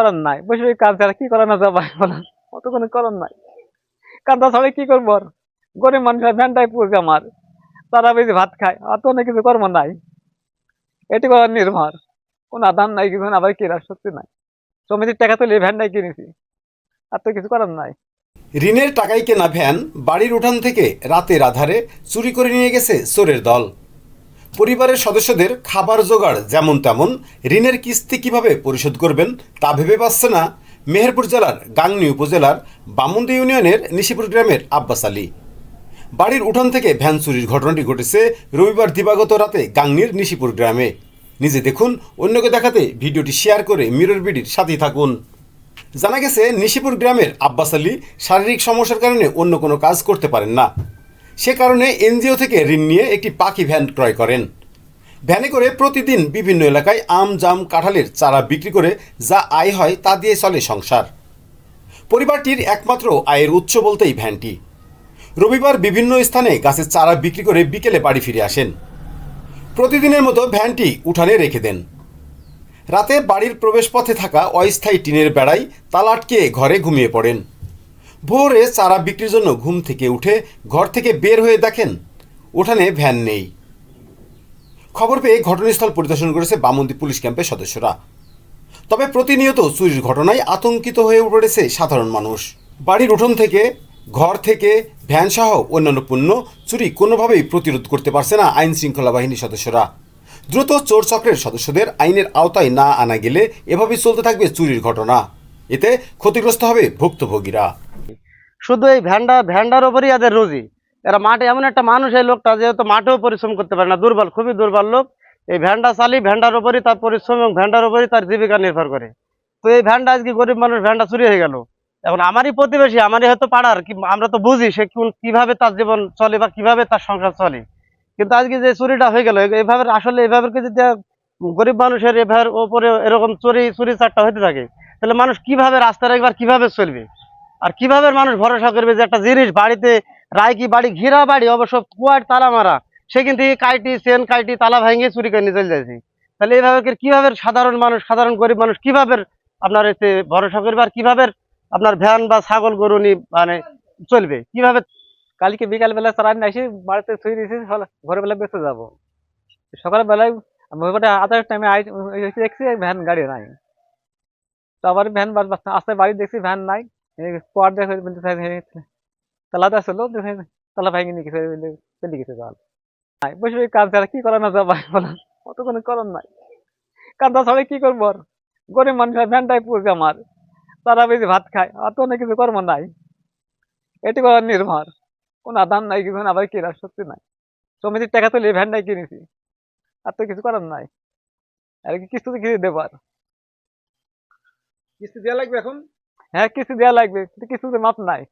করার নাই, বসে বসে কাজ ছাড়া কি করানো যাবে বলেন? অত কোনো করার নাই, কান্দা ছাড়া কি করবো আর? গরিব মানুষের ভ্যানটাই পুষে আমার, তারা বেশি ভাত খায়, অত অনেক কিছু কর্ম নাই, এটি করার নির্ভর। কোন আধার নাই, কিছু না, আবার কি শক্তি নাই, সমিতির টাকা তুলে এই ভ্যানটাই কিনেছি, আর তো কিছু করার নাই। ঋণের টাকায় কেনা ভ্যান বাড়ির উঠান থেকে রাতের আধারে চুরি করে নিয়ে গেছে চোরের দল। পরিবারের সদস্যদের খাবার জোগাড় যেমন তেমন, ঋণের কিস্তি কিভাবে পরিশোধ করবেন তা ভেবে পাচ্ছে না মেহেরপুর জেলার গাংনী উপজেলার বামুন্দি ইউনিয়নের নিশিপুর গ্রামের আব্বাস আলী। বাড়ির উঠান থেকে ভ্যান চুরির ঘটনাটি ঘটেছে রবিবার দিবাগত রাতে গাংনীর নিশিপুর গ্রামে। নিজে দেখুন, অন্যকে দেখাতে ভিডিওটি শেয়ার করে মিরর বিডির সাথেই থাকুন। জানা গেছে নিশিপুর গ্রামের আব্বাস আলী শারীরিক সমস্যার কারণে অন্য কোনো কাজ করতে পারেন না। সে কারণে এনজিও থেকে ঋণ নিয়ে একটি পাখি ভ্যান ক্রয় করেন। ভ্যানে করে প্রতিদিন বিভিন্ন এলাকায় আম জাম কাঁঠালের চারা বিক্রি করে যা আয় হয় তা দিয়ে চলে সংসার। পরিবারটির একমাত্র আয়ের উৎস বলতেই ভ্যানটি। রবিবার বিভিন্ন স্থানে গাছের চারা বিক্রি করে বিকেলে বাড়ি ফিরে আসেন। প্রতিদিনের মতো ভ্যানটি উঠানে রেখে দেন। রাতে বাড়ির প্রবেশপথে থাকা অস্থায়ী টিনের বেড়ায় তালা আটকে ঘরে ঘুমিয়ে পড়েন। ভোরে চারা বিক্রির জন্য ঘুম থেকে উঠে ঘর থেকে বের হয়ে দেখেন উঠানে ভ্যান নেই। খবর পেয়ে ঘটনাস্থল পরিদর্শন করেছে বামন্দি পুলিশ ক্যাম্পের সদস্যরা। তবে প্রতিনিয়ত চুরির ঘটনায় আতঙ্কিত হয়ে পড়েছে সাধারণ মানুষ। বাড়ির উঠোন থেকে, ঘর থেকে ভ্যান সহ অন্যান্য পণ্য চুরি কোনোভাবেই প্রতিরোধ করতে পারছে না আইন শৃঙ্খলা বাহিনীর সদস্যরা। দ্রুত চোর চক্রের সদস্যদের আইনের আওতায় না আনা গেলে এভাবেই চলতে থাকবে চুরির ঘটনা। এতে ক্ষতিগ্রস্ত হবে ভুক্তভোগীরা। শুধু এই ভ্যান্ডার ওপরই এদের রুজি। এরা মাঠে এমন একটা মানুষ, এই লোকটা যেহেতু মাঠেও পরিশ্রম করতে পারে না, দুর্বল, খুবই দুর্বল লোক। এই ভ্যান্ডা চালিয়ে ভ্যান্ডার ওপরই তার পরিশ্রম এবং ভ্যান্ডার ওপরই তার জীবিকা নির্ভর করে। তো এই ভ্যানটা আজকে গরিব মানুষ, ভ্যানটা চুরি হয়ে গেল। এখন আমারই প্রতিবেশী, আমারই হয়তো পাড়ার, আমরা তো বুঝি সে কিভাবে তার জীবন চলে বা কিভাবে তার সংসার চলে। কিন্তু আজকে যে চুরিটা হয়ে গেল, এইভাবে আসলে এইভাবে যদি গরিব মানুষের এভাবে ওপরে এরকম চুরি চুরি চারটা হতে থাকে, তাহলে মানুষ কিভাবে রাস্তায় একবার কিভাবে চলবে? আর কিভাবে মানুষ ভরসা করবে যে একটা জিনিস বাড়িতে রায়কি বাড়ি, ঘেরা বাড়ি, অবশ্য কুয়ার তালা মারা, সে কিন্তু কাইটি চেন কাইটি তালা ভেঙে চুরি করে নিয়ে চলে যাচ্ছে। তাহলে এইভাবে কিভাবে সাধারণ মানুষ, সাধারণ গরিব মানুষ কিভাবে আপনার এতে ভরসা করবে, আর কিভাবে আপনার ভ্যান বা ছাগল গরু নিয়ে মানে চলবে কিভাবে? কালকে বিকাল বেলা চারা নিয়ে আসি, বাড়িতে শুয়ে দিয়েছি, ঘরের বেলা বেঁচে যাবো। সকাল বেলায় আদার টাইমে দেখছি ভ্যান গাড়ি নাই, তো আবার ভ্যান আসতে বাড়ি দেখছি ভ্যান নাই। পর দেখে তালাতে আসলো, তালা ভাঙি নিয়ে গেছে, চলে গেছে জল। নাই, বসে বসে কাজ ছাড়া কি করানো যাবে বলেন? অত কোনো করার নাই, কান্দা ছাড়া কি করবো আর? গরিব মানুষের ভ্যানটাই পুষে আমার, তারা বেশি ভাত খায়, অত অনেক কিছু কর্ম নাই, এটি করার নির্ভর। কোন আধার নাই, কিছু না, আবার কি শক্তি নাই, সমিতির টাকা তুলে এই ভ্যানটাই কিনেছি, আর তো কিছু করার নাই। আর কি কিস্তিতে কিনে দেবো আর? কিস্তি দেওয়া লাগবে এখন। হ্যাঁ, কিস্তি দেওয়া লাগবে, কিন্তু কিস্তিতে মাপ নাই।